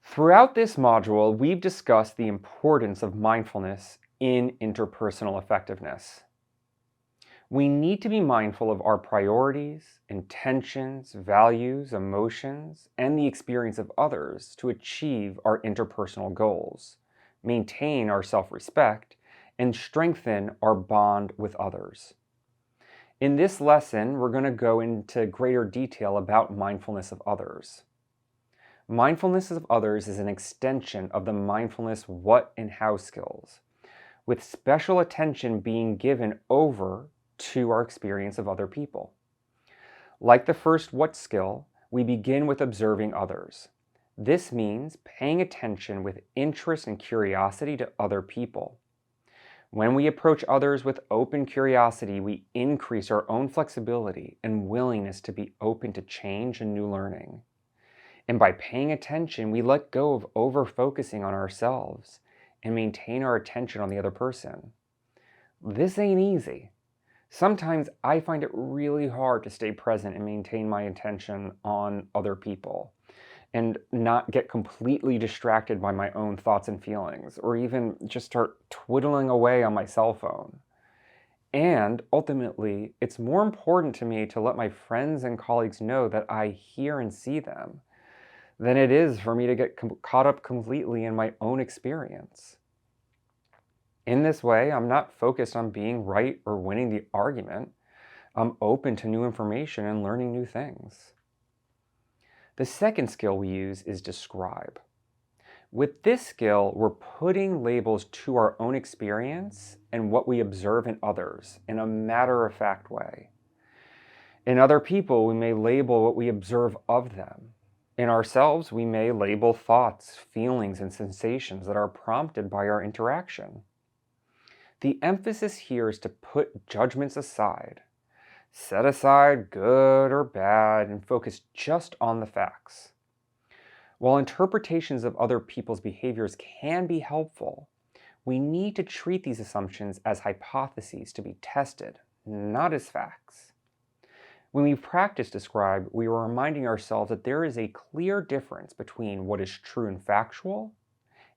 Throughout this module, we've discussed the importance of mindfulness in interpersonal effectiveness. We need to be mindful of our priorities, intentions, values, emotions, and the experience of others to achieve our interpersonal goals, maintain our self-respect, and strengthen our bond with others. In this lesson, we're going to go into greater detail about mindfulness of others. Mindfulness of others is an extension of the mindfulness what and how skills, with special attention being given over to our experience of other people. Like the first what skill, we begin with observing others. This means paying attention with interest and curiosity to other people. When we approach others with open curiosity, we increase our own flexibility and willingness to be open to change and new learning. And by paying attention, we let go of over-focusing on ourselves and maintain our attention on the other person. This ain't easy. Sometimes I find it really hard to stay present and maintain my attention on other people and not get completely distracted by my own thoughts and feelings, or even just start twiddling away on my cell phone. And ultimately, it's more important to me to let my friends and colleagues know that I hear and see them than it is for me to get caught up completely in my own experience. In this way, I'm not focused on being right or winning the argument. I'm open to new information and learning new things. The second skill we use is describe. With this skill, we're putting labels to our own experience and what we observe in others in a matter-of-fact way. In other people, we may label what we observe of them. In ourselves, we may label thoughts, feelings, and sensations that are prompted by our interaction. The emphasis here is to put judgments aside, set aside good or bad, and focus just on the facts. While interpretations of other people's behaviors can be helpful, we need to treat these assumptions as hypotheses to be tested, not as facts. When we practice describe, we are reminding ourselves that there is a clear difference between what is true and factual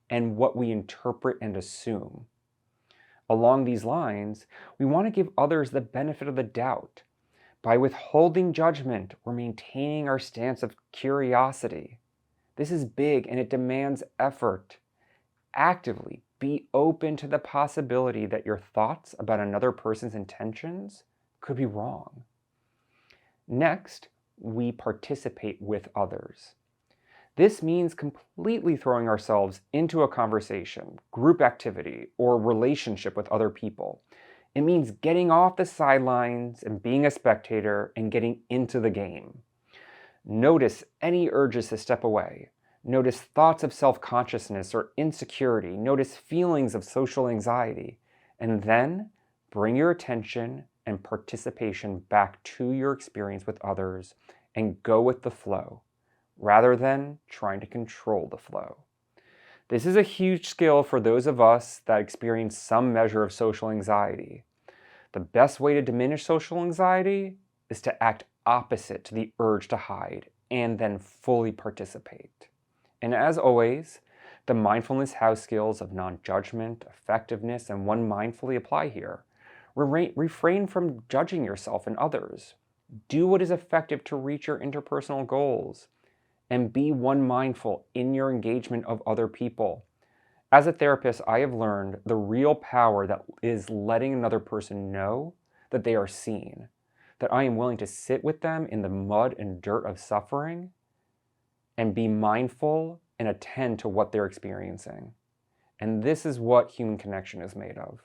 and what we interpret and assume. Along these lines, we want to give others the benefit of the doubt. By withholding judgment, we're maintaining our stance of curiosity. This is big and it demands effort. Actively be open to the possibility that your thoughts about another person's intentions could be wrong. Next, we participate with others. This means completely throwing ourselves into a conversation, group activity, or relationship with other people. It means getting off the sidelines and being a spectator and getting into the game. Notice any urges to step away. Notice thoughts of self-consciousness or insecurity. Notice feelings of social anxiety. And then bring your attention and participation back to your experience with others and go with the flow, rather than trying to control the flow. This is a huge skill for those of us that experience some measure of social anxiety. The best way to diminish social anxiety is to act opposite to the urge to hide and then fully participate. And as always, the mindfulness house skills of non-judgment, effectiveness, and one mindfully apply here. Refrain from judging yourself and others. Do what is effective to reach your interpersonal goals. And be one mindful in your engagement of other people. As a therapist, I have learned the real power that is letting another person know that they are seen, that I am willing to sit with them in the mud and dirt of suffering and be mindful and attend to what they're experiencing. And this is what human connection is made of.